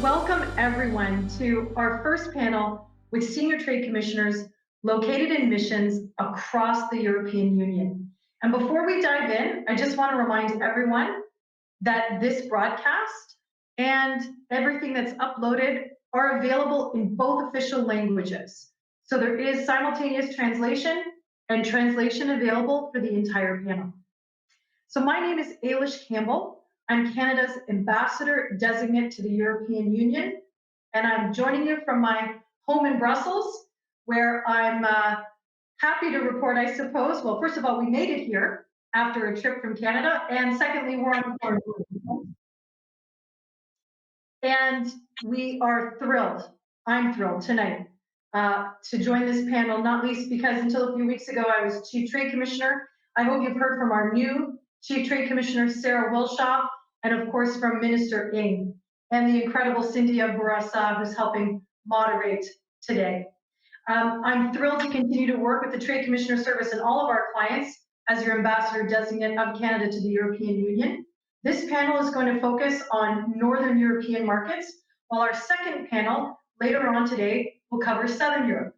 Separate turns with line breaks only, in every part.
Welcome everyone to our first panel with senior trade commissioners located in missions across the European Union. And before we dive in, I just want to remind everyone that this broadcast and everything that's uploaded are available in both official languages. So there is simultaneous translation and translation available for the entire panel. So my name is Ailish Campbell. I'm Canada's ambassador designate to the European Union, and I'm joining you from my home in Brussels, where I'm happy to report, I suppose. Well, first of all, we made it here after a trip from Canada, and secondly, we're on quarantine. And we are thrilled, I'm thrilled tonight to join this panel, not least because until a few weeks ago, I was Chief Trade Commissioner. I hope you've heard from our new Chief Trade Commissioner, Sarah Wilshaw, and of course from Minister Ng, and the incredible Cynthia Bourassa, who's helping moderate today. I'm thrilled to continue to work with the Trade Commissioner Service and all of our clients as your ambassador designate of Canada to the European Union. This panel is going to focus on Northern European markets, while our second panel later on today will cover Southern Europe.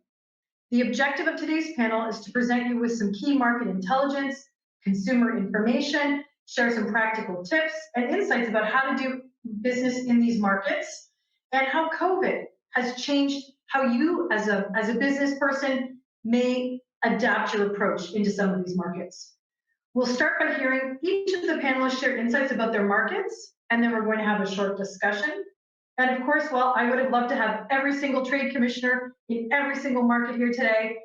The objective of today's panel is to present you with some key market intelligence, consumer information, share some practical tips and insights about how to do business in these markets, and how COVID has changed how you as a business person may adapt your approach into some of these markets. We'll start by hearing each of the panelists share insights about their markets, and then we're going to have a short discussion. And of course, while I would have loved to have every single trade commissioner in every single market here today,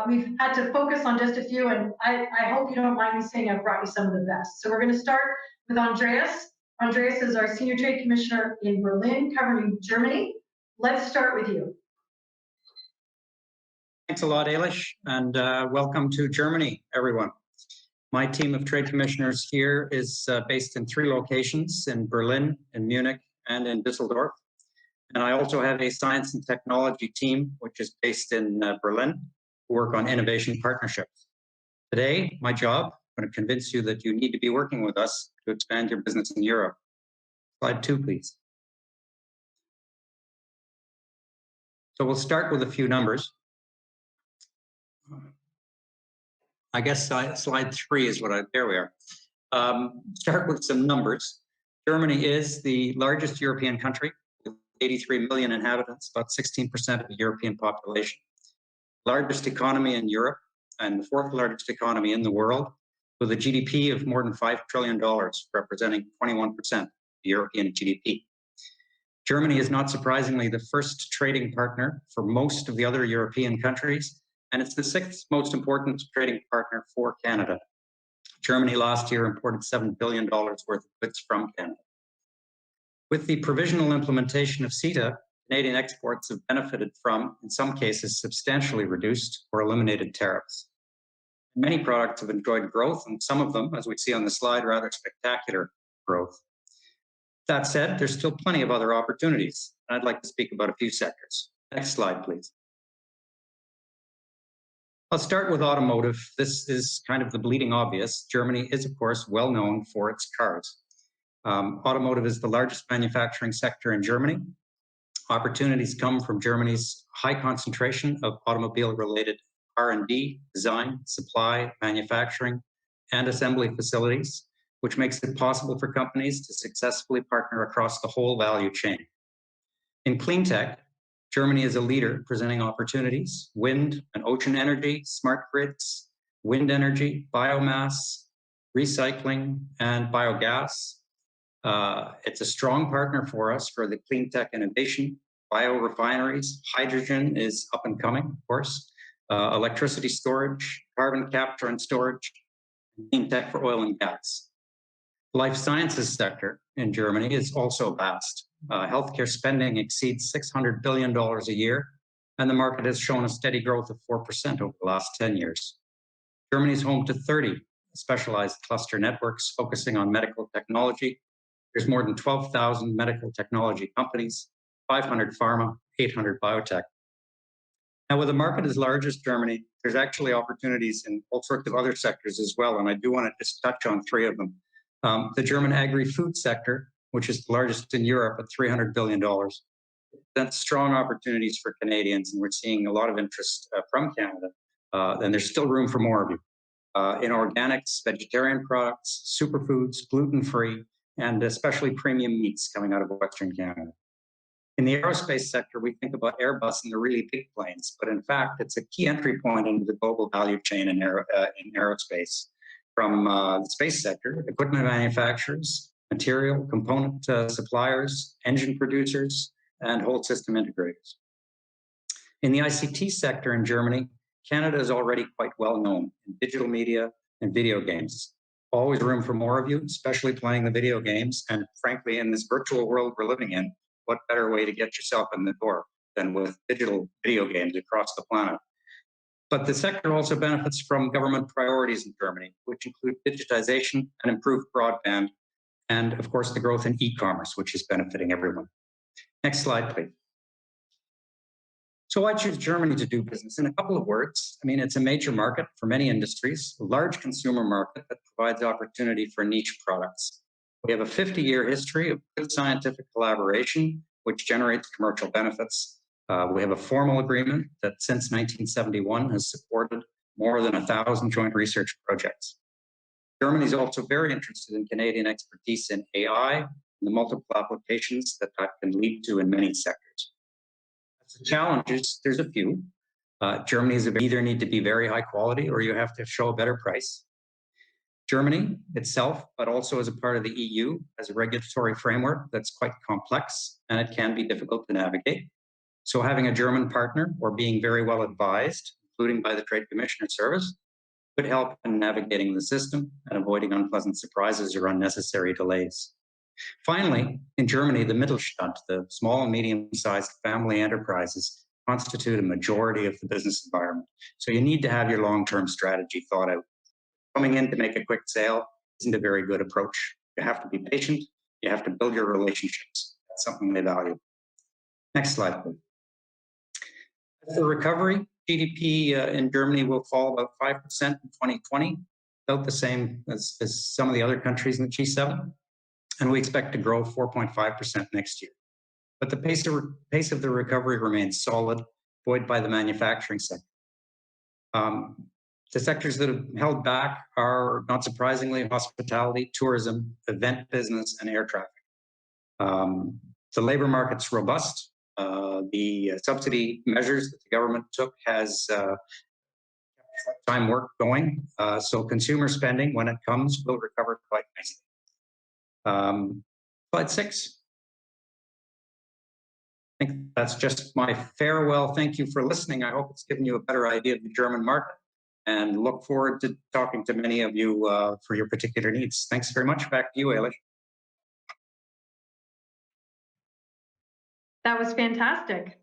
we've had to focus on just a few, and I hope you don't mind me saying I've brought you some of the best. So we're going to start with Andreas. Andreas is our Senior Trade Commissioner in Berlin, covering Germany. Let's start with you.
Thanks a lot, Ailish, and welcome to Germany, everyone. My team of trade commissioners here is based in 3 locations, in Berlin, in Munich, and in Düsseldorf. And I also have a science and technology team, which is based in Berlin, who work on innovation partnerships. Today, my job, I'm going to convince you that you need to be working with us to expand your business in Europe. Slide 2, please. So we'll start with a few numbers. I guess slide 3 is there we are. Start with some numbers. Germany is the largest European country with 83 million inhabitants, about 16% of the European population. Largest economy in Europe and the 4th largest economy in the world, with a GDP of more than $5 trillion, representing 21% of the European GDP. Germany is not surprisingly the first trading partner for most of the other European countries, and it's the 6th most important trading partner for Canada. Germany last year imported $7 billion worth of goods from Canada. With the provisional implementation of CETA, Canadian exports have benefited from, in some cases, substantially reduced or eliminated tariffs. Many products have enjoyed growth, and some of them, as we see on the slide, rather spectacular growth. That said, there's still plenty of other opportunities, and I'd like to speak about a few sectors. Next slide, please. I'll start with automotive. This is kind of the bleeding obvious. Germany is, of course, well known for its cars. Automotive is the largest manufacturing sector in Germany. Opportunities come from Germany's high concentration of automobile-related R&D, design, supply, manufacturing, and assembly facilities, which makes it possible for companies to successfully partner across the whole value chain. In clean tech, Germany is a leader presenting opportunities: wind and ocean energy, smart grids, wind energy, biomass, recycling, and biogas. It's a strong partner for us for the clean tech innovation, biorefineries. Hydrogen is up and coming, of course. Electricity storage, carbon capture and storage, clean tech for oil and gas. Life sciences sector in Germany is also vast. Healthcare spending exceeds $600 billion a year, and the market has shown a steady growth of 4% over the last 10 years. Germany is home to 30 specialized cluster networks focusing on medical technology. There's more than 12,000 medical technology companies, 500 pharma, 800 biotech. Now, with a market as large as Germany, there's actually opportunities in all sorts of other sectors as well, and I do want to just touch on 3 of them. The German agri-food sector which is the largest in Europe at $300 billion. That's strong opportunities for Canadians, and we're seeing a lot of interest from Canada. And there's still room for more of you. In organics, vegetarian products, superfoods, gluten-free, and especially premium meats coming out of Western Canada. In the aerospace sector, we think about Airbus and the really big planes, but in fact, it's a key entry point into the global value chain in aerospace. From the space sector, equipment manufacturers, material, component suppliers, engine producers, and whole system integrators. In the ICT sector in Germany, Canada is already quite well known in digital media and video games. Always room for more of you, especially playing the video games. And frankly, in this virtual world we're living in, what better way to get yourself in the door than with digital video games across the planet? But the sector also benefits from government priorities in Germany, which include digitization and improved broadband, and of course, the growth in e-commerce, which is benefiting everyone. Next slide, please. So why choose Germany to do business? In a couple of words, I mean, it's a major market for many industries, a large consumer market that provides opportunity for niche products. We have a 50-year history of good scientific collaboration, which generates commercial benefits. We have a formal agreement that since 1971 has supported more than 1,000 joint research projects. Germany is also very interested in Canadian expertise in AI and the multiple applications that can lead to in many sectors. The challenges, there's a few. Germany is either need to be very high quality or you have to show a better price. Germany itself, but also as a part of the EU, has a regulatory framework that's quite complex and it can be difficult to navigate. So having a German partner or being very well advised, including by the Trade Commissioner Service, could help in navigating the system and avoiding unpleasant surprises or unnecessary delays. Finally, in Germany, the Mittelstand, the small and medium-sized family enterprises, constitute a majority of the business environment. So you need to have your long-term strategy thought out. Coming in to make a quick sale isn't a very good approach. You have to be patient. You have to build your relationships. That's something they value. Next slide, please. As the recovery, GDP in Germany will fall about 5% in 2020, about the same as some of the other countries in the G7. And we expect to grow 4.5% next year. But the pace of the recovery remains solid, buoyed by the manufacturing sector. The sectors that have held back are, not surprisingly, hospitality, tourism, event business, and air traffic. The labor market's robust. The subsidy measures that the government took has kept time work going. So consumer spending, when it comes, will recover quite nicely. Slide 6. I think that's just my farewell. Thank you for listening. I hope it's given you a better idea of the German market and look forward to talking to many of you for your particular needs. Thanks very much. Back to you, Eilish.
That was fantastic.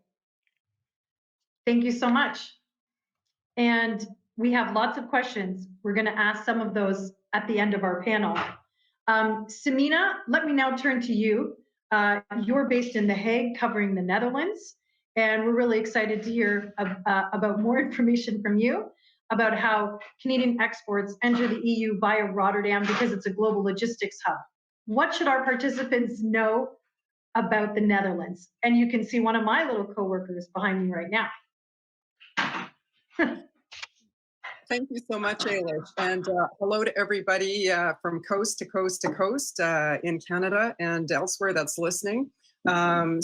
Thank you so much. And we have lots of questions. We're going to ask some of those at the end of our panel. Samina, let me now turn to you. You're based in The Hague, covering the Netherlands, and we're really excited to hear about more information from you about how Canadian exports enter the EU via Rotterdam because it's a global logistics hub. What should our participants know about the Netherlands? And you can see one of my little coworkers behind me right now.
Thank you so much, Eilish. And hello to everybody from coast to coast to coast in Canada and elsewhere that's listening. Welcome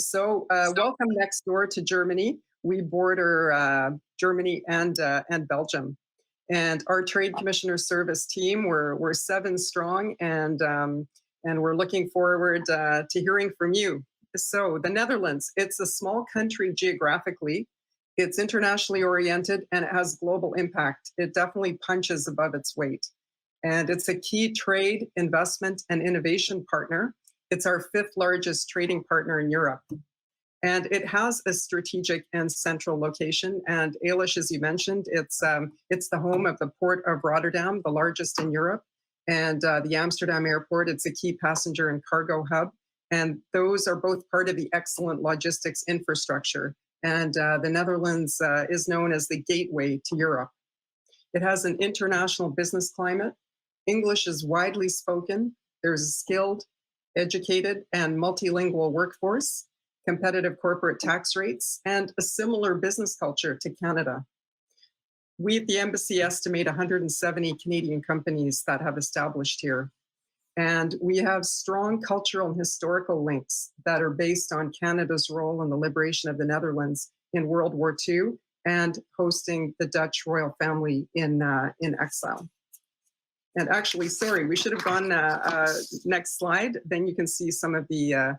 next door to Germany. We border Germany and Belgium. And our Trade Commissioner Service team, we're 7 strong, and we're looking forward to hearing from you. So the Netherlands, it's a small country geographically. It's internationally oriented and it has global impact. It definitely punches above its weight. And it's a key trade, investment, and innovation partner. It's our 5th largest trading partner in Europe. And it has a strategic and central location. And Eilish, as you mentioned, it's the home of the Port of Rotterdam, the largest in Europe. And the Amsterdam Airport, it's a key passenger and cargo hub. And those are both part of the excellent logistics infrastructure. And the Netherlands is known as the gateway to Europe. It has an international business climate. English is widely spoken. There's skilled, educated and multilingual workforce, competitive corporate tax rates, and a similar business culture to Canada. We at the embassy estimate 170 Canadian companies that have established here. And we have strong cultural and historical links that are based on Canada's role in the liberation of the Netherlands in World War II and hosting the Dutch royal family in exile. And actually, sorry, we should have gone next slide. Then you can see some of the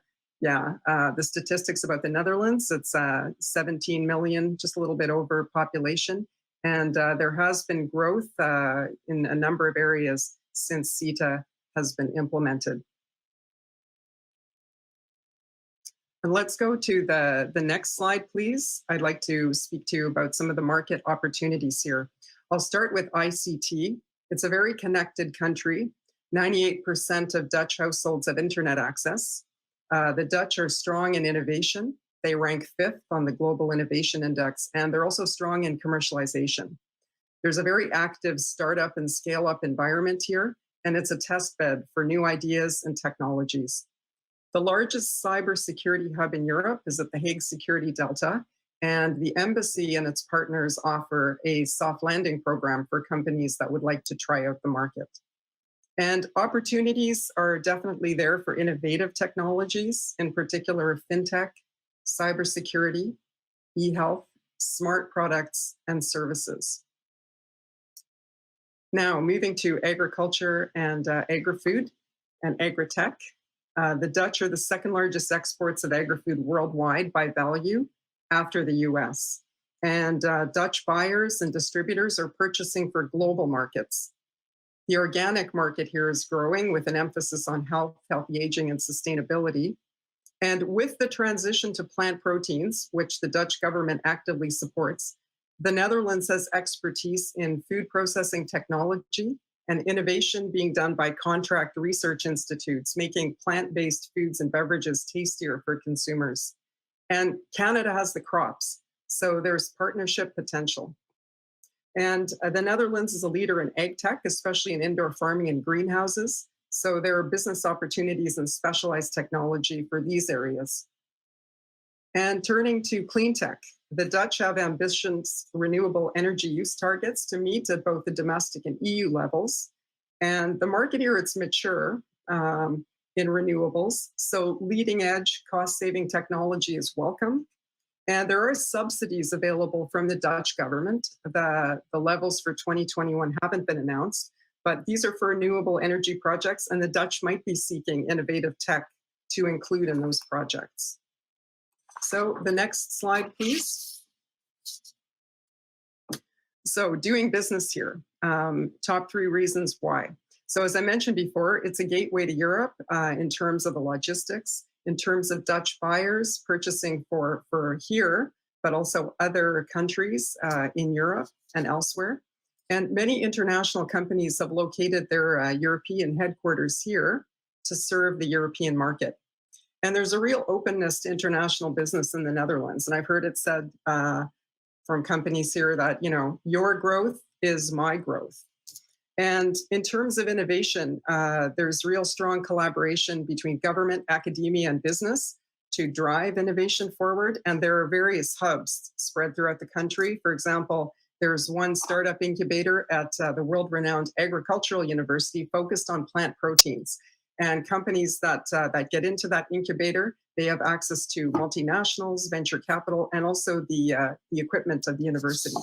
statistics about the Netherlands. It's 17 million, just a little bit over population. And there has been growth in a number of areas since CETA has been implemented. And let's go to the next slide, please. I'd like to speak to you about some of the market opportunities here. I'll start with ICT. It's a very connected country. 98% of Dutch households have internet access. The Dutch are strong in innovation. They rank 5th on the Global Innovation Index, and they're also strong in commercialization. There's a very active startup and scale-up environment here, and it's a test bed for new ideas and technologies. The largest cybersecurity hub in Europe is at the Hague Security Delta, and the embassy and its partners offer a soft landing program for companies that would like to try out the market. And opportunities are definitely there for innovative technologies, in particular fintech, cybersecurity, e-health, smart products, and services. Now, moving to agriculture and agri-food and agri-tech. The Dutch are the second largest exports of agri-food worldwide by value after the US. And Dutch buyers and distributors are purchasing for global markets. The organic market here is growing with an emphasis on health, healthy aging, and sustainability. And with the transition to plant proteins, which the Dutch government actively supports, the Netherlands has expertise in food processing technology and innovation being done by contract research institutes, making plant-based foods and beverages tastier for consumers. And Canada has the crops, so there's partnership potential. And the Netherlands is a leader in ag tech, especially in indoor farming and greenhouses. So there are business opportunities and specialized technology for these areas. And turning to clean tech, the Dutch have ambitious renewable energy use targets to meet at both the domestic and EU levels. And the market here, it's mature in renewables. So leading edge cost-saving technology is welcome. And there are subsidies available from the Dutch government. The levels for 2021 haven't been announced, but these are for renewable energy projects, and the Dutch might be seeking innovative tech to include in those projects. So the next slide, please. So doing business here, top 3 reasons why. So as I mentioned before, it's a gateway to Europe in terms of the logistics, in terms of Dutch buyers purchasing for here, but also other countries in Europe and elsewhere. And many international companies have located their European headquarters here to serve the European market. And there's a real openness to international business in the Netherlands. And I've heard it said from companies here that, you know, your growth is my growth. And in terms of innovation, there's real strong collaboration between government, academia, and business to drive innovation forward. And there are various hubs spread throughout the country. For example, there's one startup incubator at the world-renowned Agricultural University focused on plant proteins. And companies that get into that incubator, they have access to multinationals, venture capital, and also the equipment of the university.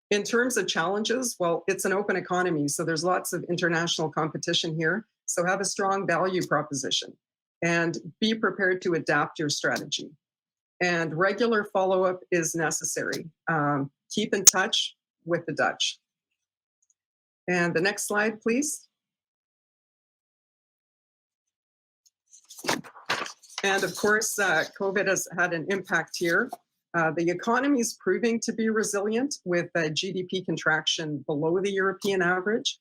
In terms of challenges, well, it's an open economy, so there's lots of international competition here. So have a strong value proposition and be prepared to adapt your strategy. And regular follow-up is necessary. Keep in touch with the Dutch. And the next slide, please. And of course, COVID has had an impact here. The economy is proving to be resilient with a GDP contraction below the European average.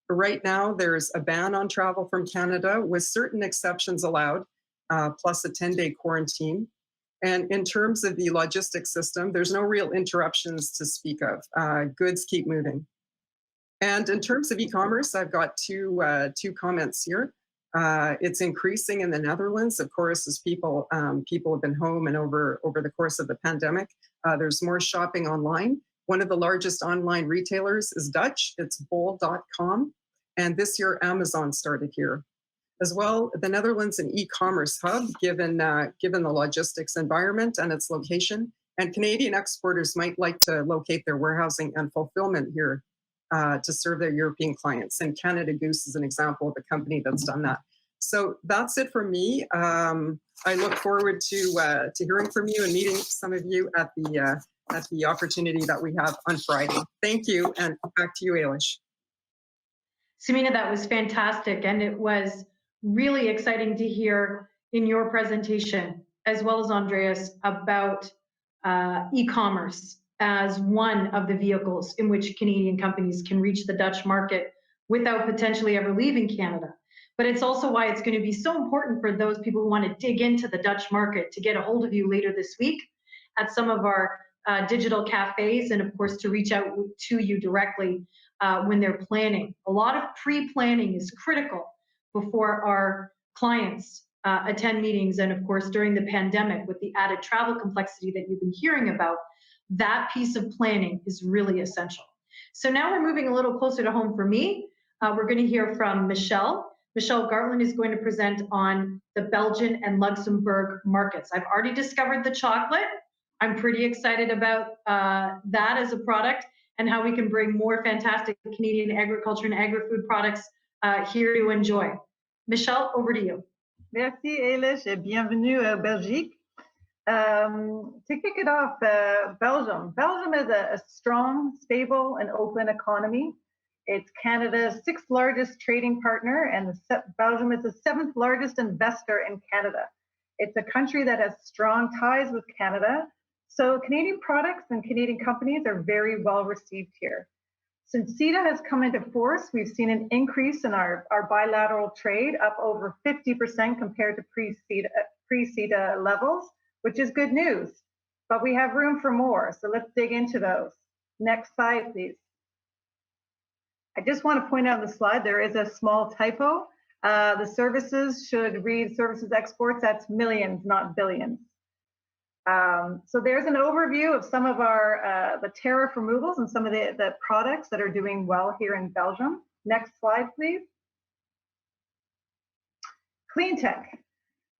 But right now, there's a ban on travel from Canada with certain exceptions allowed, plus a 10-day quarantine. And in terms of the logistics system, there's no real interruptions to speak of. Goods keep moving. And in terms of e-commerce, I've got two comments here. It's increasing in the Netherlands, of course, as people have been home and over the course of the pandemic. There's more shopping online. One of the largest online retailers is Dutch. It's bol.com. And this year, Amazon started here. As well, the Netherlands an e-commerce hub, given the logistics environment and its location. And Canadian exporters might like to locate their warehousing and fulfillment here to serve their European clients. And Canada Goose is an example of a company that's done that. So that's it for me. I look forward to hearing from you and meeting some of you at the opportunity that we have on Friday. Thank you, and back to you, Ailish.
Samina, that was fantastic, and it was really exciting to hear in your presentation, as well as Andreas, about e-commerce as one of the vehicles in which Canadian companies can reach the Dutch market without potentially ever leaving Canada. But it's also why it's going to be so important for those people who want to dig into the Dutch market to get a hold of you later this week at some of our digital cafes, and of course to reach out to you directly when they're planning. A lot of pre-planning is critical before our clients attend meetings, and of course during the pandemic with the added travel complexity that you've been hearing about, that piece of planning is really essential. So now we're moving a little closer to home for me. We're going to hear from Michelle. Michelle Gartland is going to present on the Belgian and Luxembourg markets. I've already discovered the chocolate. I'm pretty excited about that as a product and how we can bring more fantastic Canadian agriculture and agri-food products here to enjoy. Michelle, over to you.
Merci, Ailish, et bienvenue à Belgique. To kick it off, Belgium. Belgium is a strong, stable, and open economy. It's Canada's 6th largest trading partner, and Belgium is the 7th largest investor in Canada. It's a country that has strong ties with Canada, so Canadian products and Canadian companies are very well received here. Since CETA has come into force, we've seen an increase in our bilateral trade, up over 50% compared to pre-CETA levels, which is good news. But we have room for more, so let's dig into those. Next slide, please. I just want to point out on the slide, there is a small typo. The services should read services exports. That's millions, not billions. So there's an overview of some of our the tariff removals and some of the products that are doing well here in Belgium. Next slide, please. Clean tech.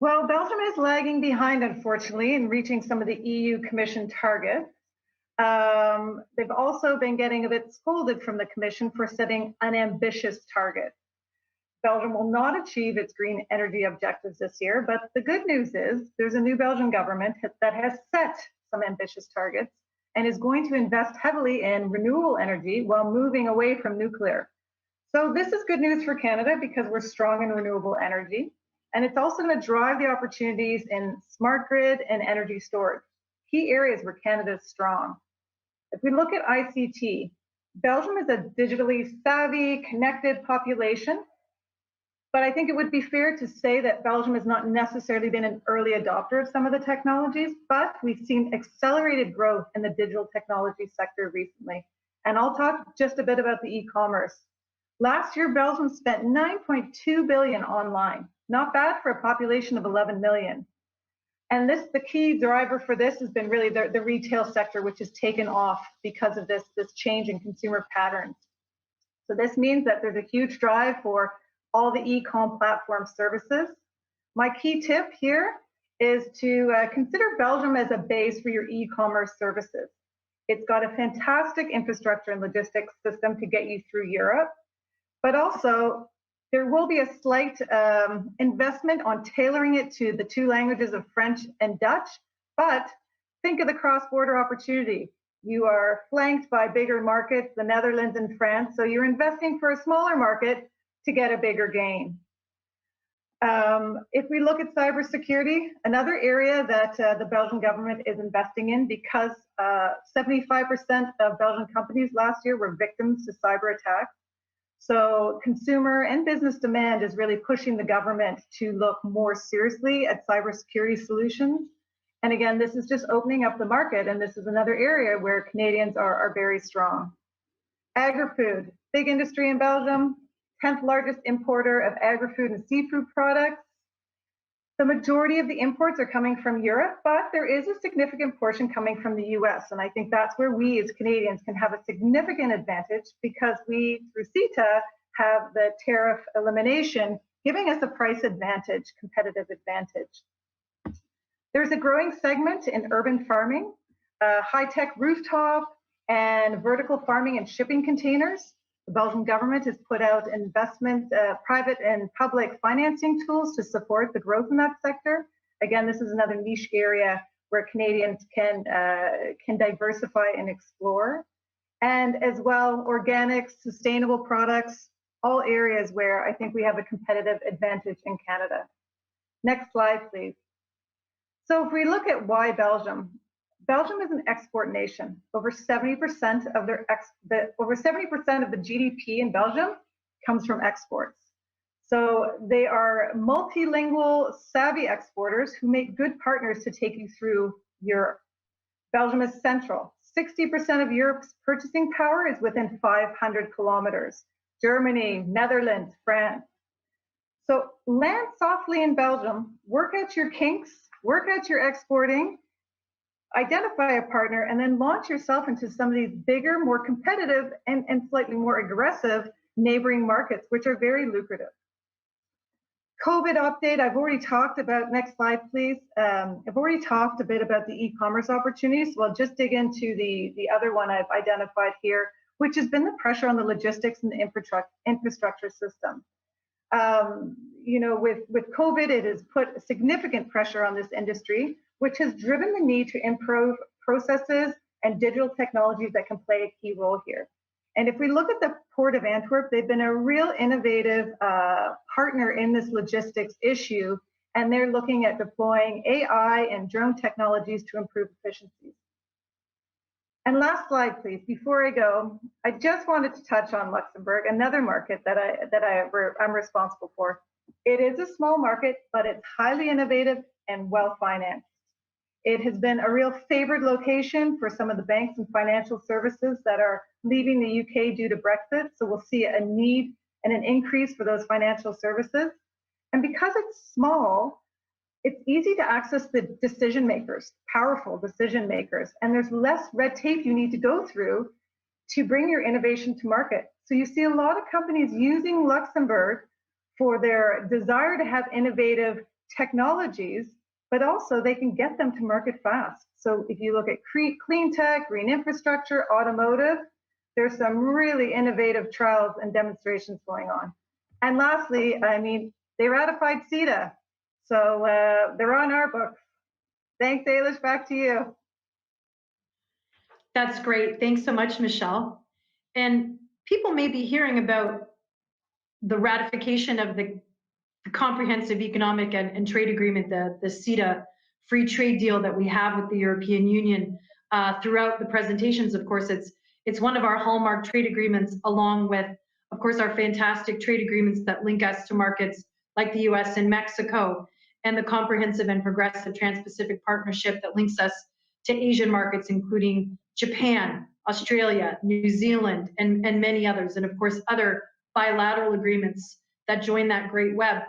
Well, Belgium is lagging behind, unfortunately, in reaching some of the EU Commission targets. They've also been getting a bit scolded from the Commission for setting unambitious targets. Belgium will not achieve its green energy objectives this year, but the good news is there's a new Belgian government that has set some ambitious targets and is going to invest heavily in renewable energy while moving away from nuclear. So this is good news for Canada because we're strong in renewable energy, and it's also going to drive the opportunities in smart grid and energy storage, key areas where Canada is strong. If we look at ICT, Belgium is a digitally savvy, connected population, but I think it would be fair to say that Belgium has not necessarily been an early adopter of some of the technologies, but we've seen accelerated growth in the digital technology sector recently. And I'll talk just a bit about the e-commerce. Last year, Belgium spent 9.2 billion online. Not bad for a population of 11 million. And the key driver for this has been really the retail sector, which has taken off because of this change in consumer patterns. So this means that there's a huge drive for all the e-com platform services. My key tip here is to consider Belgium as a base for your e-commerce services. It's got a fantastic infrastructure and logistics system to get you through Europe, but also there will be a slight investment on tailoring it to the 2 languages of French and Dutch, but think of the cross-border opportunity. You are flanked by bigger markets, the Netherlands and France, so you're investing for a smaller market to get a bigger gain. If we look at cybersecurity, another area that the Belgian government is investing in, because 75% of Belgian companies last year were victims to cyber attacks. So consumer and business demand is really pushing the government to look more seriously at cybersecurity solutions. And again, this is just opening up the market, and this is another area where Canadians are very strong. Agri-food, big industry in Belgium. 10th largest importer of agri-food and seafood products. The majority of the imports are coming from Europe, but there is a significant portion coming from the US. And I think that's where we as Canadians can have a significant advantage because we, through CETA, have the tariff elimination, giving us a price advantage, competitive advantage. There's a growing segment in urban farming, high-tech rooftop and vertical farming and shipping containers. The Belgian government has put out investment, private and public financing tools to support the growth in that sector. Again, this is another niche area where Canadians can diversify and explore. And as well, organic, sustainable products, all areas where I think we have a competitive advantage in Canada. Next slide, please. So if we look at why Belgium, Belgium is an export nation. Over 70% of the GDP in Belgium comes from exports. So they are multilingual, savvy exporters who make good partners to take you through Europe. Belgium is central. 60% of Europe's purchasing power is within 500 kilometers. Germany, Netherlands, France. So land softly in Belgium, work out your kinks, work out your exporting, identify a partner, and then launch yourself into some of these bigger, more competitive, and slightly more aggressive neighboring markets, which are very lucrative. COVID update, I've already talked about, next slide, please. I've already talked a bit about the e-commerce opportunities, so I'll just dig into the other one I've identified here, which has been the pressure on the logistics and the infrastructure system. You know, with COVID, it has put significant pressure on this industry, which has driven the need to improve processes and digital technologies that can play a key role here. And if we look at the Port of Antwerp, they've been a real innovative partner in this logistics issue, and they're looking at deploying AI and drone technologies to improve efficiencies. And last slide, please. Before I go, I just wanted to touch on Luxembourg, another market that I'm responsible for. It is a small market, but it's highly innovative and well-financed. It has been a real favored location for some of the banks and financial services that are leaving the UK due to Brexit. So we'll see a need and an increase for those financial services. And because it's small, it's easy to access the decision makers, powerful decision makers, and there's less red tape you need to go through to bring your innovation to market. So you see a lot of companies using Luxembourg for their desire to have innovative technologies, but also they can get them to market fast. So if you look at clean tech, green infrastructure, automotive, there's some really innovative trials and demonstrations going on. And lastly, I mean, they ratified CETA. So they're on our books. Thanks, Ailish, back to you.
That's great. Thanks so much, Michelle. And people may be hearing about the ratification of the comprehensive economic and trade agreement, the CETA free trade deal that we have with the European Union. Throughout the presentations, of course, it's one of our hallmark trade agreements, along with, of course, our fantastic trade agreements that link us to markets like the US and Mexico, and the comprehensive and progressive Trans-Pacific Partnership that links us to Asian markets, including Japan, Australia, New Zealand, and many others, and of course, other bilateral agreements that join that great web.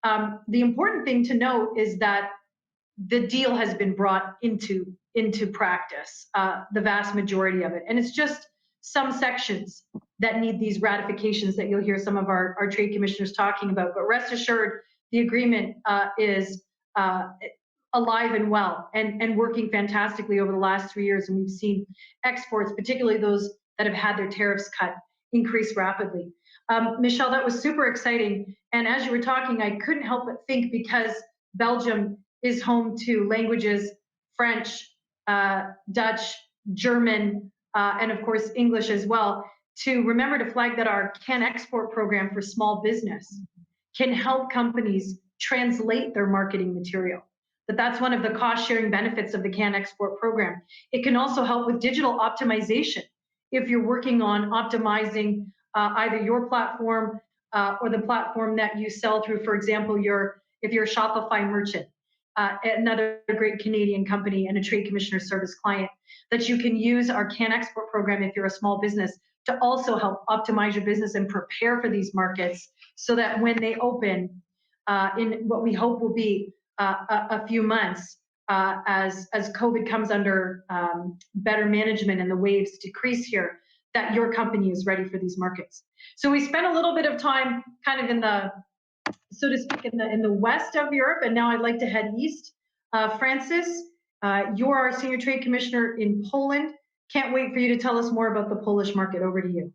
The important thing to note is that the deal has been brought into practice, the vast majority of it. And it's just some sections that need these ratifications that you'll hear some of our trade commissioners talking about. But rest assured, the agreement is alive and well and working fantastically over the last 3 years. And we've seen exports, particularly those that have had their tariffs cut, increase rapidly. Michelle, that was super exciting. And as you were talking, I couldn't help but think, because Belgium is home to languages, French, Dutch, German, and of course, English as well, to remember to flag that our Can Export program for small business can help companies translate their marketing material. That's one of the cost-sharing benefits of the Can Export program. It can also help with digital optimization if you're working on optimizing either your platform or the platform that you sell through. For example, if you're a Shopify merchant, another great Canadian company and a Trade Commissioner Service client, that you can use our Can Export program if you're a small business to also help optimize your business and prepare for these markets so that when they open in what we hope will be a few months, as COVID comes under better management and the waves decrease here, that your company is ready for these markets. So we spent a little bit of time kind of in the, so to speak, in the west of Europe, and now I'd like to head east. Francis, you're our Senior Trade Commissioner in Poland. Can't wait for you to tell us more about the Polish market. Over to you.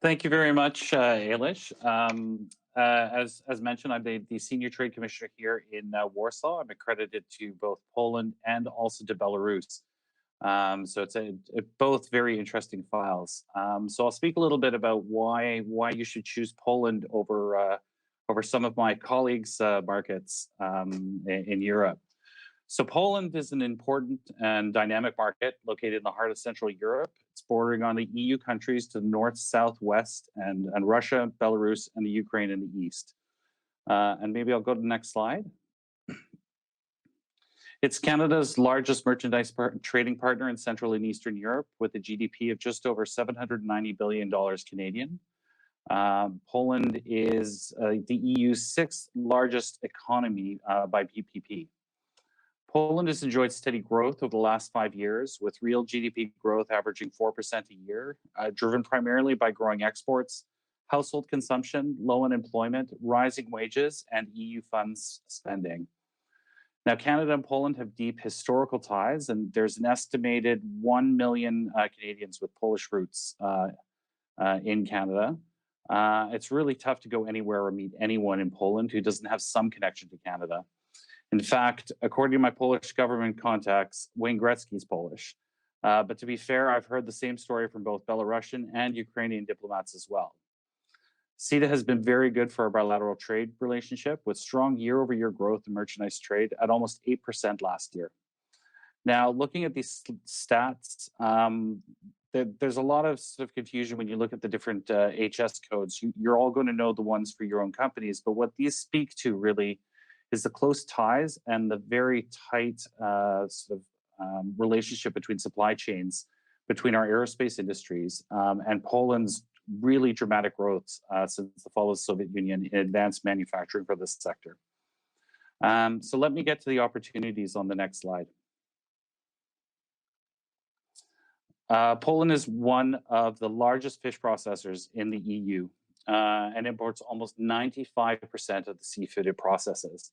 Thank you very much, Ailish. As mentioned, I'm the Senior Trade Commissioner here in Warsaw. I'm accredited to both Poland and also to Belarus. So it's both very interesting files. So I'll speak a little bit about why you should choose Poland over some of my colleagues' markets in Europe. So Poland is an important and dynamic market located in the heart of Central Europe. It's bordering on the EU countries to the north, south, west, and Russia, Belarus, and the Ukraine in the east. And maybe I'll go to the next slide. It's Canada's largest merchandise trading partner in Central and Eastern Europe, with a GDP of just over $790 billion Canadian. Poland is the EU's sixth largest economy by PPP. Poland has enjoyed steady growth over the last 5 years, with real GDP growth averaging 4% a year, driven primarily by growing exports, household consumption, low unemployment, rising wages, and EU funds spending. Now, Canada and Poland have deep historical ties, and there's an estimated 1 million Canadians with Polish roots in Canada. It's really tough to go anywhere or meet anyone in Poland who doesn't have some connection to Canada. In fact, according to my Polish government contacts, Wayne Gretzky's Polish. But to be fair, I've heard the same story from both Belarusian and Ukrainian diplomats as well. CETA has been very good for our bilateral trade relationship, with strong year-over-year growth in merchandise trade at almost 8% last year. Now, looking at these stats, there's a lot of sort of confusion when you look at the different HS codes. You're all going to know the ones for your own companies, but what these speak to really is the close ties and the very tight relationship between supply chains, between our aerospace industries and Poland's really dramatic growth since the fall of the Soviet Union in advanced manufacturing for this sector. So let me get to the opportunities on the next slide. Poland is one of the largest fish processors in the EU and imports almost 95% of the seafood it processes.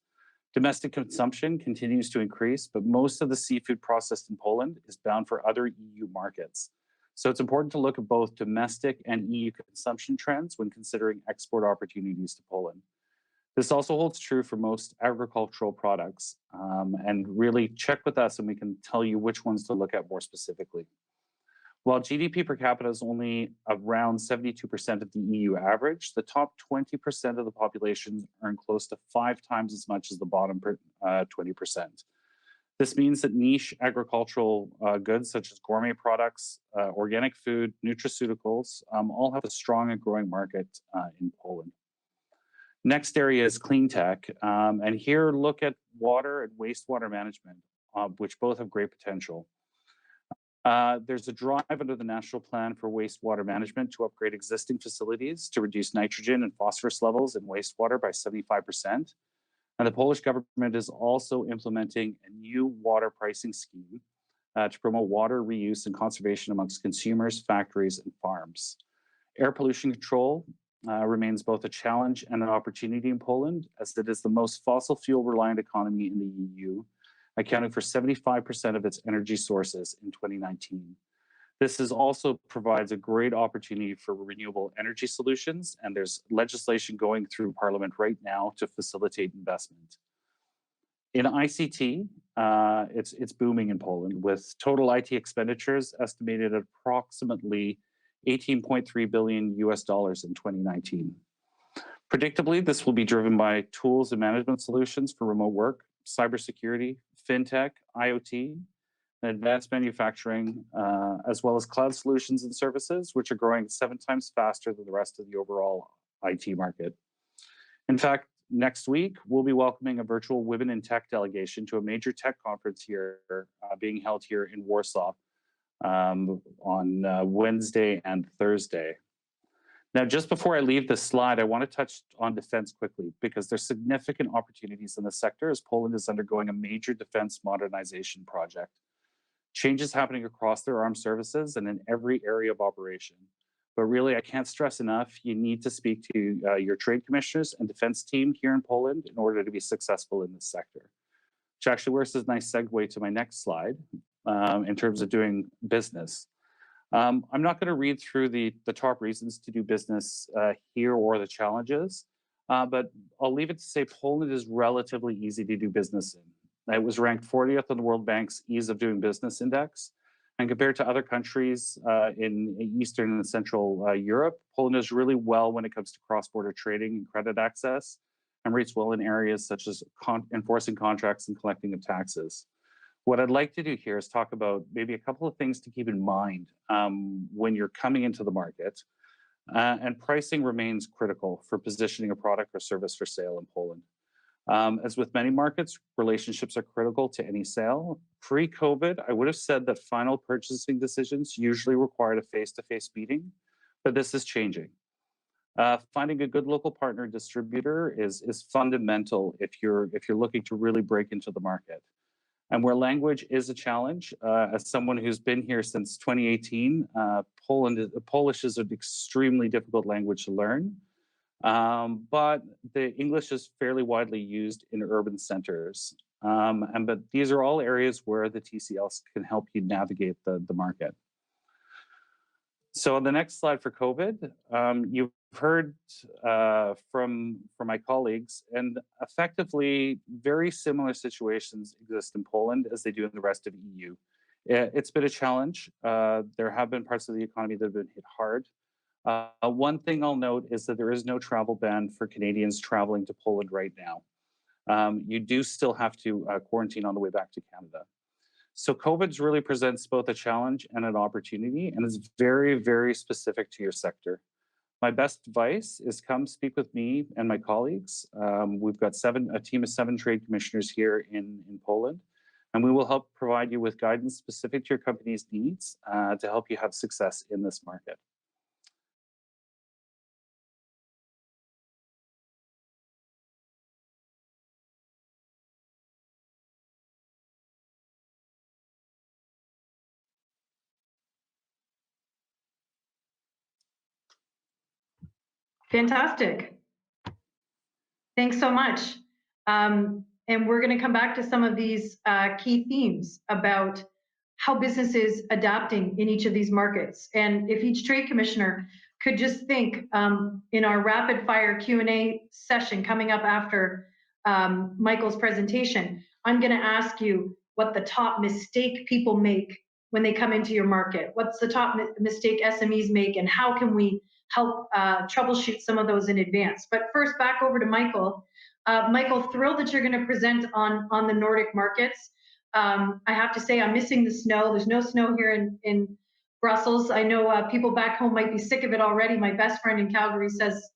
Domestic consumption continues to increase, but most of the seafood processed in Poland is bound for other EU markets. So it's important to look at both domestic and EU consumption trends when considering export opportunities to Poland. This also holds true for most agricultural products, and really check with us and we can tell you which ones to look at more specifically. While GDP per capita is only around 72% of the EU average, the top 20% of the population earn close to 5 times as much as the bottom 20%. This means that niche agricultural goods such as gourmet products, organic food, nutraceuticals, all have a strong and growing market in Poland. Next area is clean tech, and here look at water and wastewater management, which both have great potential. There's a drive under the National Plan for Wastewater Management to upgrade existing facilities to reduce nitrogen and phosphorus levels in wastewater by 75%. And the Polish government is also implementing a new water pricing scheme to promote water reuse and conservation amongst consumers, factories, and farms. Air pollution control remains both a challenge and an opportunity in Poland, as it is the most fossil fuel reliant economy in the EU, accounting for 75% of its energy sources in 2019. This also provides a great opportunity for renewable energy solutions, and there's legislation going through Parliament right now to facilitate investment. In ICT, it's booming in Poland, with total IT expenditures estimated at approximately $18.3 billion in 2019. Predictably, this will be driven by tools and management solutions for remote work, cybersecurity, fintech, IoT, and advanced manufacturing, as well as cloud solutions and services, which are growing 7 times faster than the rest of the overall IT market. In fact, next week, we'll be welcoming a virtual Women in Tech delegation to a major tech conference here being held here in Warsaw. on Wednesday and Thursday. Now, just before I leave this slide, I want to touch on defense quickly because there's significant opportunities in the sector as Poland is undergoing a major defense modernization project. Changes happening across their armed services and in every area of operation. But really, I can't stress enough, you need to speak to your trade commissioners and defense team here in Poland in order to be successful in this sector. Which actually works as a nice segue to my next slide in terms of doing business. I'm not going to read through the top reasons to do business here or the challenges, but I'll leave it to say Poland is relatively easy to do business in. It was ranked 40th on the World Bank's Ease of Doing Business Index. And compared to other countries in Eastern and Central Europe, Poland does really well when it comes to cross-border trading and credit access, and rates well in areas such as enforcing contracts and collecting of taxes. What I'd like to do here is talk about maybe a couple of things to keep in mind when you're coming into the market. And pricing remains critical for positioning a product or service for sale in Poland. As with many markets, relationships are critical to any sale. Pre-COVID, I would have said that final purchasing decisions usually required a face-to-face meeting, but this is changing. Finding a good local partner distributor is fundamental if you're looking to really break into the market. And where language is a challenge, as someone who's been here since 2018, Polish is an extremely difficult language to learn. But the English is fairly widely used in urban centers. But these are all areas where the TCLs can help you navigate the market. So on the next slide for COVID, you've heard from my colleagues, and effectively very similar situations exist in Poland as they do in the rest of the EU. It's been a challenge. There have been parts of the economy that have been hit hard. One thing I'll note is that there is no travel ban for Canadians traveling to Poland right now. You do still have to quarantine on the way back to Canada. So COVID really presents both a challenge and an opportunity, and is very, very specific to your sector. My best advice is come speak with me and my colleagues. We've got a team of 7 trade commissioners here in Poland, and we will help provide you with guidance specific to your company's needs to help you have success in this market.
Fantastic. Thanks so much. And we're going to come back to some of these key themes about how business is adapting in each of these markets. And if each trade commissioner could just think in our rapid fire Q&A session coming up after Michael's presentation, I'm going to ask you what the top mistake people make when they come into your market. What's the top mistake SMEs make, and how can we help troubleshoot some of those in advance? But first, back over to Michael. Michael, thrilled that you're going to present on the Nordic markets. I have to say I'm missing the snow. There's no snow here in Brussels. I know people back home might be sick of it already. My best friend in Calgary says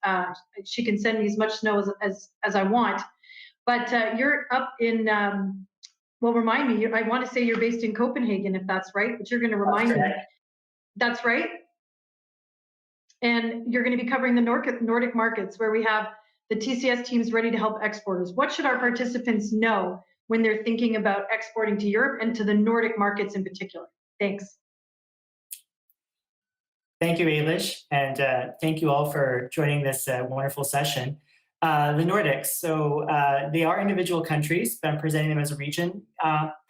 she can send me as much snow as I want. But you're up in, well, remind me, I want to say you're based in Copenhagen, if that's right, but you're going to remind me. That's right? And you're going to be covering the Nordic markets where we have the TCS teams ready to help exporters. What should our participants know when they're thinking about exporting to Europe and to the Nordic markets in particular? Thanks.
Thank you, Ailish, and thank you all for joining this wonderful session. The Nordics, so they are individual countries, but I'm presenting them as a region,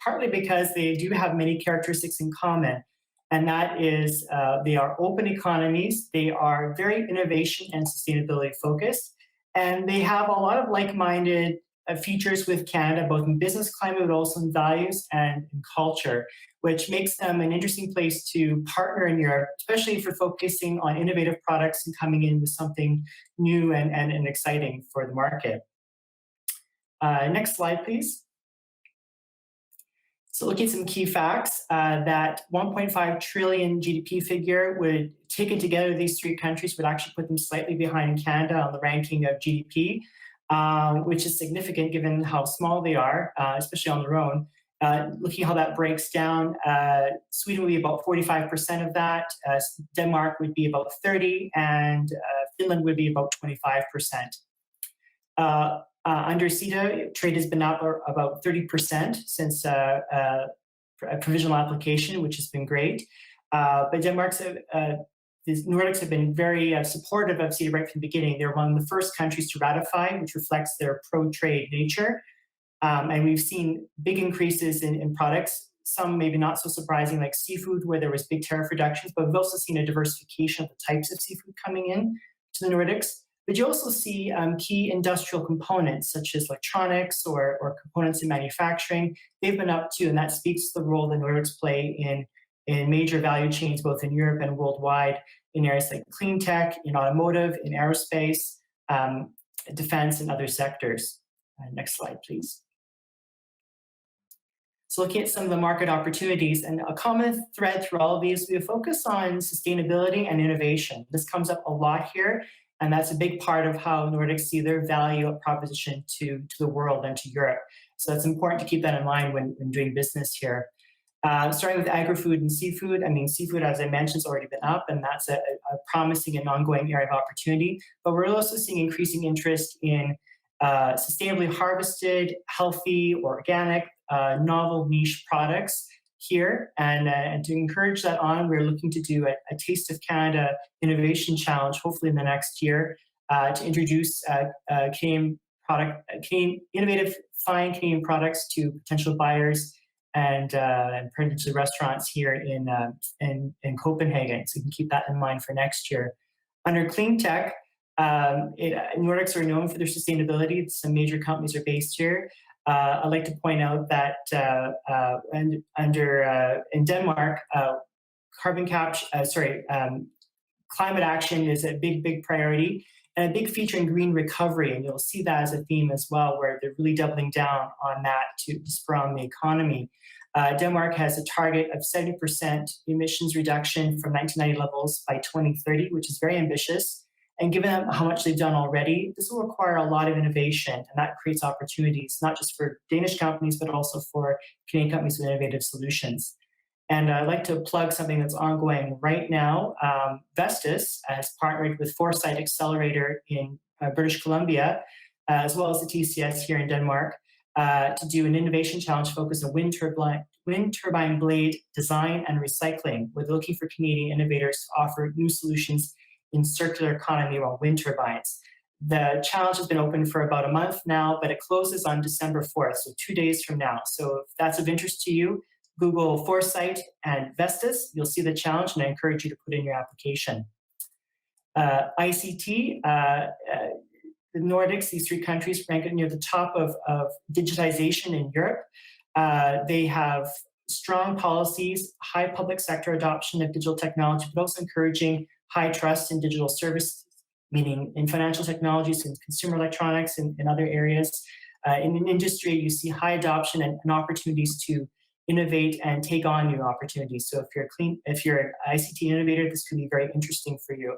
partly because they do have many characteristics in common. And that is, they are open economies, they are very innovation and sustainability focused, and they have a lot of like-minded features with Canada, both in business climate, but also in values and in culture, which makes them an interesting place to partner in Europe, especially if you're focusing on innovative products and coming in with something new and exciting for the market. Next slide, please. So looking at some key facts, that 1.5 trillion GDP figure would, taken together, these 3 countries would actually put them slightly behind Canada on the ranking of GDP, which is significant given how small they are, especially on their own. Looking how that breaks down, Sweden would be about 45% of that, Denmark would be about 30%, and Finland would be about 25%. Under CETA, trade has been up about 30% since a provisional application, which has been great. But the Nordics have been very supportive of CETA right from the beginning. They're one of the first countries to ratify, which reflects their pro-trade nature. And we've seen big increases in products, some maybe not so surprising, like seafood, where there was big tariff reductions, but we've also seen a diversification of the types of seafood coming in to the Nordics. But you also see key industrial components, such as electronics or components in manufacturing. They've been up too, and that speaks to the role the Nordics play in major value chains, both in Europe and worldwide, in areas like clean tech, in automotive, in aerospace, defense, and other sectors. Next slide, please. So looking at some of the market opportunities, and a common thread through all of these, we focus on sustainability and innovation. This comes up a lot here, and that's a big part of how Nordics see their value proposition to the world and to Europe. So it's important to keep that in mind when doing business here. Starting with agri-food and seafood, I mean, seafood, as I mentioned, has already been up, and that's a promising and ongoing area of opportunity. But we're also seeing increasing interest in sustainably harvested, healthy, organic, novel niche products here. And to encourage that on, we're looking to do a Taste of Canada Innovation Challenge, hopefully in the next year, to introduce innovative, fine Canadian products to potential buyers and potentially restaurants here in Copenhagen. So you can keep that in mind for next year. Under clean tech, Nordics are known for their sustainability. Some major companies are based here. I'd like to point out that in Denmark, climate action is a big priority and a big feature in green recovery. And you'll see that as a theme as well, where they're really doubling down on that to spur on the economy. Denmark has a target of 70% emissions reduction from 1990 levels by 2030, which is very ambitious. And given how much they've done already, this will require a lot of innovation, and that creates opportunities, not just for Danish companies, but also for Canadian companies with innovative solutions. And I'd like to plug something that's ongoing right now. Vestas has partnered with Foresight Accelerator in British Columbia, as well as the TCS here in Denmark, to do an innovation challenge focused on wind turbine blade design and recycling. We're looking for Canadian innovators to offer new solutions in circular economy around wind turbines. The challenge has been open for about a month now, but it closes on December 4th, so 2 days from now. So if that's of interest to you, Google Foresight and Vestas. You'll see the challenge, and I encourage you to put in your application. ICT, the Nordics, these three countries rank near the top of digitization in Europe. They have strong policies, high public sector adoption of digital technology, but also encouraging high trust in digital services, meaning in financial technologies and consumer electronics and other areas. In an industry, you see high adoption and opportunities to innovate and take on new opportunities. So if you're an ICT innovator, this could be very interesting for you.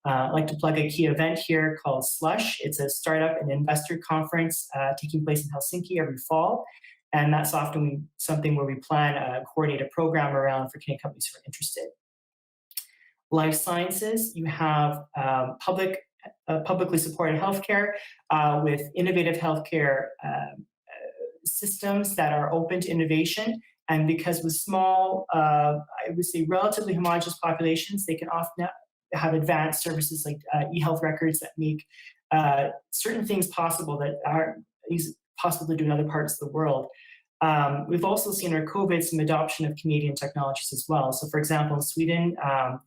I'd like to plug a key event here called Slush. It's a startup and investor conference taking place in Helsinki every fall. And that's often something where we plan coordinate a program around for Canadian companies who are interested. Life sciences, you have publicly supported healthcare with innovative healthcare systems that are open to innovation. And because with small, I would say relatively homogeneous populations, they can often have advanced services like e-health records that make certain things possible that aren't possible to do in other parts of the world. We've also seen under COVID some adoption of Canadian technologies as well. So for example, in Sweden,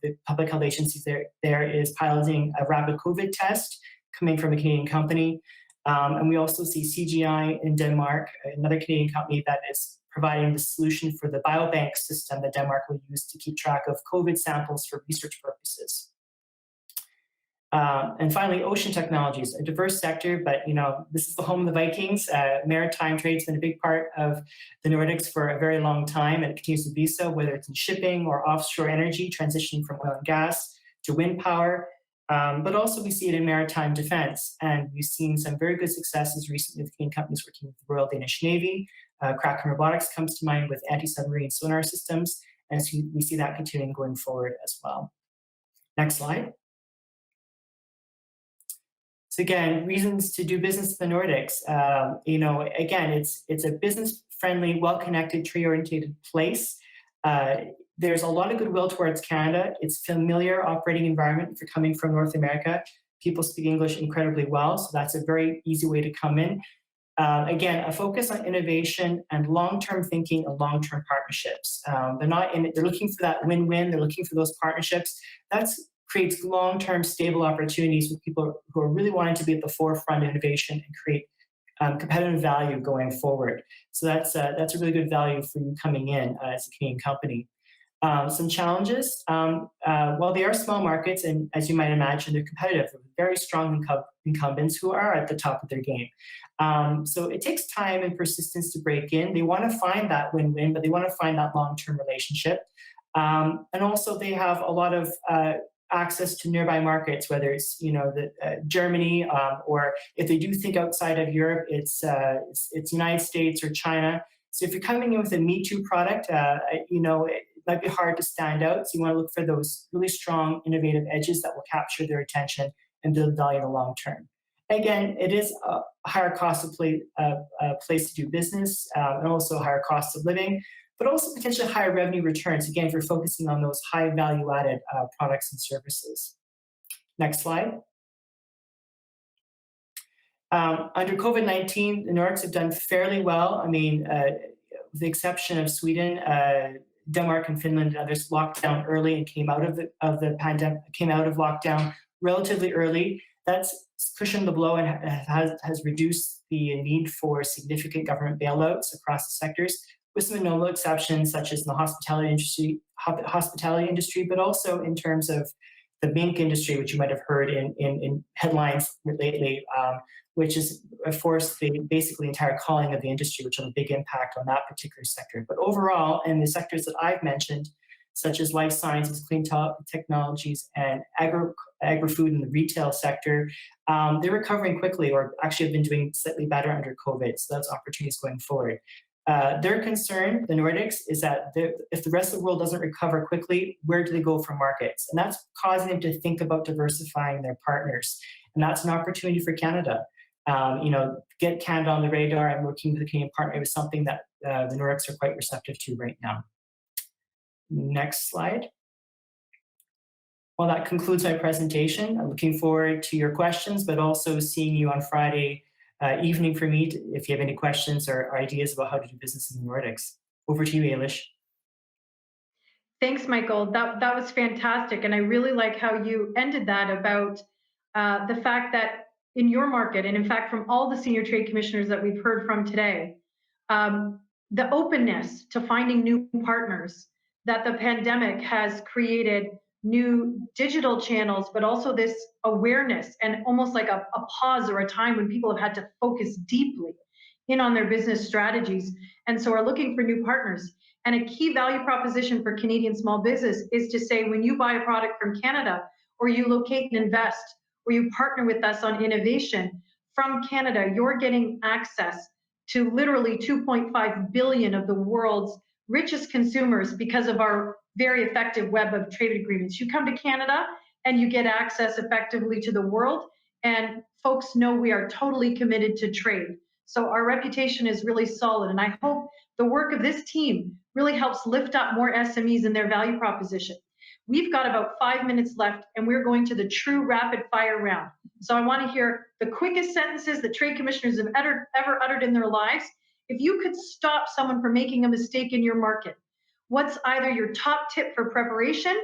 the public health agency there is piloting a rapid COVID test coming from a Canadian company. And we also see CGI in Denmark, another Canadian company that is providing the solution for the biobank system that Denmark will use to keep track of COVID samples for research purposes. And finally, ocean technologies, a diverse sector, but this is the home of the Vikings. Maritime trade's been a big part of the Nordics for a very long time, and it continues to be so, whether it's in shipping or offshore energy, transitioning from oil and gas to wind power. But also we see it in maritime defense, and we've seen some very good successes recently with Canadian companies working with the Royal Danish Navy, Kraken Robotics comes to mind with anti-submarine sonar systems, and so we see that continuing going forward as well. Next slide. So again, reasons to do business in the Nordics. Again, it's a business-friendly, well-connected, trade-oriented place. There's a lot of goodwill towards Canada. It's familiar operating environment if you're coming from North America. People speak English incredibly well, so that's a very easy way to come in. Again, a focus on innovation and long-term thinking and long-term partnerships. They're not in it, they're looking for that win-win, they're looking for those partnerships. That creates long-term stable opportunities with people who are really wanting to be at the forefront of innovation and create competitive value going forward. So that's a really good value for you coming in as a Canadian company. Some challenges, while they are small markets, and as you might imagine, they're competitive, very strong incumbents who are at the top of their game. So it takes time and persistence to break in. They want to find that win-win, but they want to find that long-term relationship. And also they have a lot of access to nearby markets, whether it's Germany, or if they do think outside of Europe, it's United States or China. So if you're coming in with a Me Too product, it might be hard to stand out. So you want to look for those really strong, innovative edges that will capture their attention and build value in the long term. Again, it is a higher cost of place to do business, and also a higher cost of living, but also potentially higher revenue returns, again, if you're focusing on those high value-added products and services. Next slide. Under COVID-19, the Nordics have done fairly well. I mean, with the exception of Sweden, Denmark and Finland and others locked down early and came out of the pandemic, came out of lockdown relatively early. That's cushioned the blow and has reduced the need for significant government bailouts across the sectors, with some notable exceptions such as the hospitality industry, but also in terms of the mink industry, which you might have heard in headlines lately, which is forced basically entire culling of the industry, which will have a big impact on that particular sector. But overall, in the sectors that I've mentioned, such as life sciences, clean technologies, and agri-food and the retail sector, they're recovering quickly, or actually have been doing slightly better under COVID. So that's opportunities going forward. Their concern, the Nordics, is that if the rest of the world doesn't recover quickly, where do they go for markets? And that's causing them to think about diversifying their partners. And that's an opportunity for Canada. Get Canada on the radar and working with the Canadian partner is something that the Nordics are quite receptive to right now. Next slide. Well, that concludes my presentation. I'm looking forward to your questions, but also seeing you on Friday evening for me if you have any questions or ideas about how to do business in the Nordics. Over to you, Ailish.
Thanks, Michael. That was fantastic. And I really like how you ended that about the fact that in your market, and in fact, from all the senior trade commissioners that we've heard from today, the openness to finding new partners, that the pandemic has created new digital channels, but also this awareness and almost like a pause or a time when people have had to focus deeply in on their business strategies, and so are looking for new partners. And a key value proposition for Canadian small business is to say, when you buy a product from Canada, or you locate and invest, or you partner with us on innovation from Canada, you're getting access to literally 2.5 billion of the world's richest consumers because of our very effective web of trade agreements. You come to Canada and you get access effectively to the world, and folks know we are totally committed to trade. So our reputation is really solid, and I hope the work of this team really helps lift up more SMEs in their value proposition. We've got about 5 minutes left, and we're going to the true rapid fire round. So I want to hear the quickest sentences that trade commissioners have ever uttered in their lives. If you could stop someone from making a mistake in your market, what's either your top tip for preparation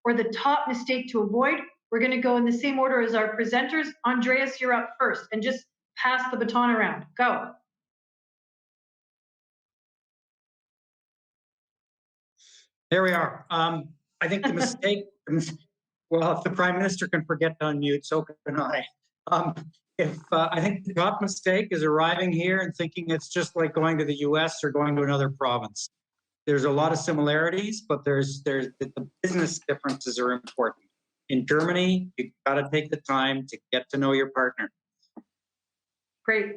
or the top mistake to avoid? We're going to go in the same order as our presenters. Andreas, you're up first, and just pass the baton around. Go.
There we are. I think the mistake, well, if the Prime Minister can forget to unmute, so can I. I think the top mistake is arriving here and thinking it's just like going to the US or going to another province. There's a lot of similarities, but the business differences are important. In Germany, you've got to take the time to get to know your partner.
Great.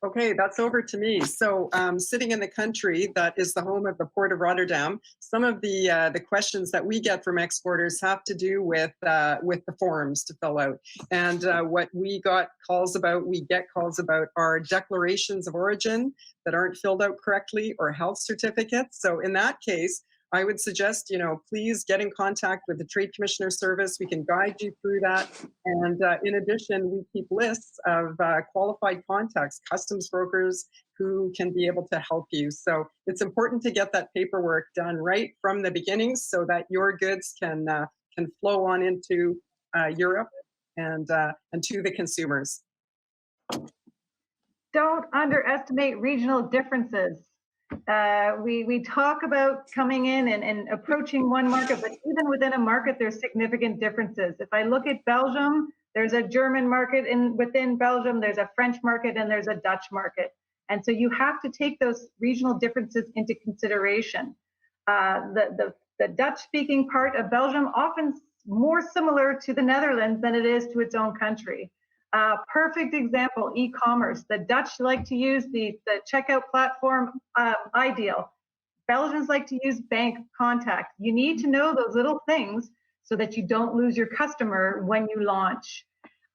Okay, that's over to me. So, sitting in the country that is the home of the Port of Rotterdam, some of the questions that we get from exporters have to do with the forms to fill out. And what we get calls about are declarations of origin that aren't filled out correctly or health certificates. So, in that case, I would suggest, please get in contact with the Trade Commissioner Service. We can guide you through that. And in addition, we keep lists of qualified contacts, customs brokers who can be able to help you. So it's important to get that paperwork done right from the beginning so that your goods can flow on into Europe and to the consumers.
Don't underestimate regional differences. We talk about coming in and approaching one market, but even within a market, there's significant differences. If I look at Belgium, there's a German market within Belgium, there's a French market, and there's a Dutch market. And so you have to take those regional differences into consideration. The Dutch-speaking part of Belgium often more similar to the Netherlands than it is to its own country. Perfect example, e-commerce. The Dutch like to use the checkout platform Ideal. Belgians like to use Bank Contact. You need to know those little things so that you don't lose your customer when you launch.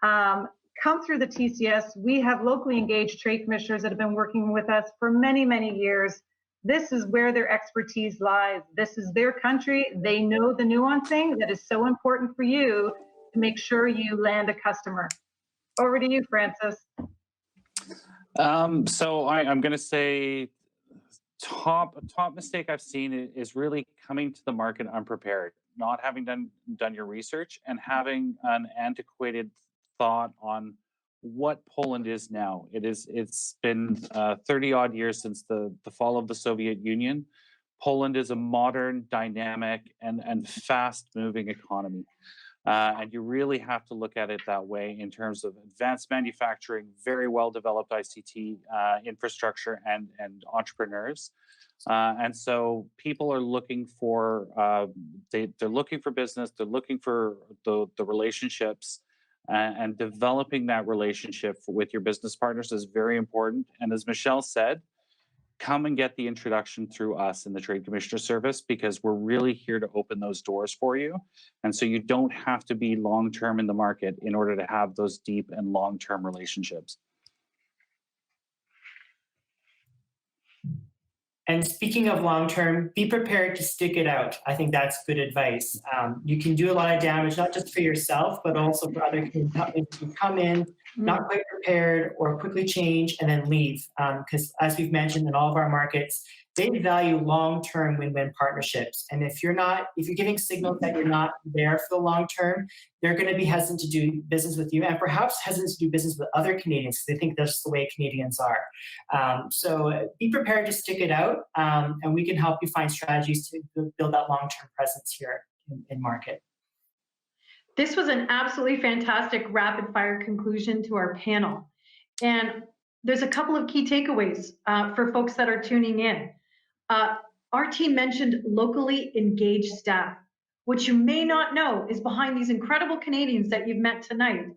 Come through the TCS. We have locally engaged trade commissioners that have been working with us for many, many years. This is where their expertise lies. This is their country. They know the nuancing that is so important for you to make sure you land a customer. Over to you, Francis.
So I'm going to say top mistake I've seen is really coming to the market unprepared, not having done your research and having an antiquated thought on what Poland is now. It's been 30 odd years since the fall of the Soviet Union. Poland is a modern, dynamic, and fast-moving economy. And you really have to look at it that way in terms of advanced manufacturing, very well-developed ICT infrastructure, and entrepreneurs. And so people are looking for, they're looking for business, they're looking for the relationships, and developing that relationship with your business partners is very important. And as Michelle said, come and get the introduction through us in the Trade Commissioner Service, because we're really here to open those doors for you. And so you don't have to be long-term in the market in order to have those deep and long-term relationships.
And speaking of long-term, be prepared to stick it out. I think that's good advice. You can do a lot of damage, not just for yourself, but also for other companies who come in, not quite prepared or quickly change and then leave. Because as we've mentioned in all of our markets, they value long-term win-win partnerships. And if you're giving signals that you're not there for the long term, they're going to be hesitant to do business with you, and perhaps hesitant to do business with other Canadians because they think that's the way Canadians are. So be prepared to stick it out, and we can help you find strategies to build that long-term presence here in market.
This was an absolutely fantastic rapid-fire conclusion to our panel. And there's a couple of key takeaways for folks that are tuning in. Our team mentioned locally engaged staff. What you may not know is behind these incredible Canadians that you've met tonight,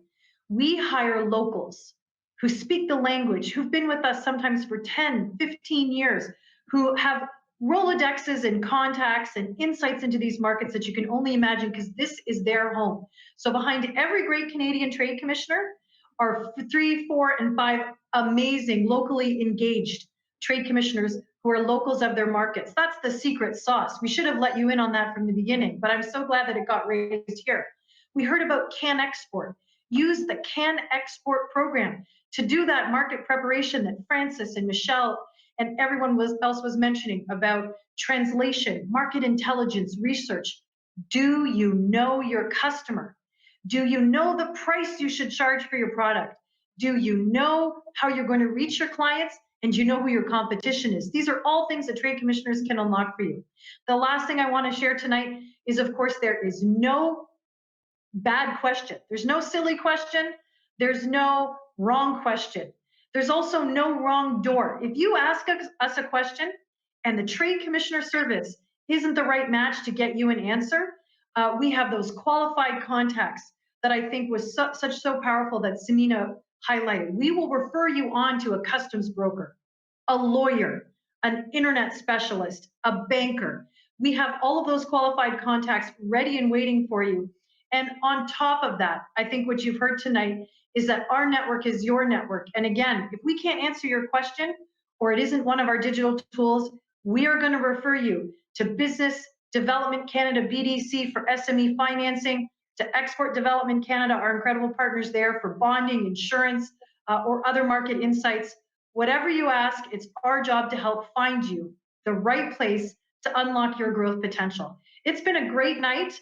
we hire locals who speak the language, who've been with us sometimes for 10, 15 years, who have Rolodexes and contacts and insights into these markets that you can only imagine, because this is their home. So behind every great Canadian trade commissioner are 3, 4, and 5 amazing locally engaged trade commissioners who are locals of their markets. That's the secret sauce. We should have let you in on that from the beginning, but I'm so glad that it got raised here. We heard about CanExport. Use the CanExport program to do that market preparation that Francis and Michelle and everyone else was mentioning about translation, market intelligence, research. Do you know your customer? Do you know the price you should charge for your product? Do you know how you're going to reach your clients? And do you know who your competition is? These are all things that trade commissioners can unlock for you. The last thing I want to share tonight is, of course, there is no bad question. There's no silly question. There's no wrong question. There's also no wrong door. If you ask us a question and the Trade Commissioner Service isn't the right match to get you an answer, we have those qualified contacts that I think was so powerful that Samina highlighted. We will refer you on to a customs broker, a lawyer, an internet specialist, a banker. We have all of those qualified contacts ready and waiting for you. And on top of that, I think what you've heard tonight is that our network is your network. And again, if we can't answer your question or it isn't one of our digital tools, we are going to refer you to Business Development Canada, BDC, for SME financing, to Export Development Canada, our incredible partners there for bonding, insurance, or other market insights. Whatever you ask, it's our job to help find you the right place to unlock your growth potential. It's been a great night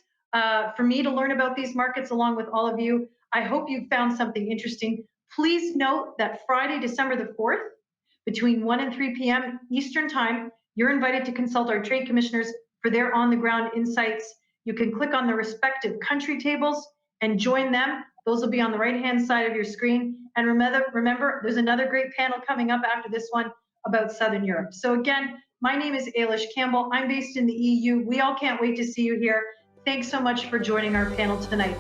for me to learn about these markets along with all of you. I hope you found something interesting. Please note that Friday, December the 4th, between 1 and 3 p.m. Eastern Time, you're invited to consult our trade commissioners for their on-the-ground insights. You can click on the respective country tables and join them. Those will be on the right-hand side of your screen. And remember, there's another great panel coming up after this one about Southern Europe. So again, my name is Ailish Campbell. I'm based in the EU. We all can't wait to see you here. Thanks so much for joining our panel tonight.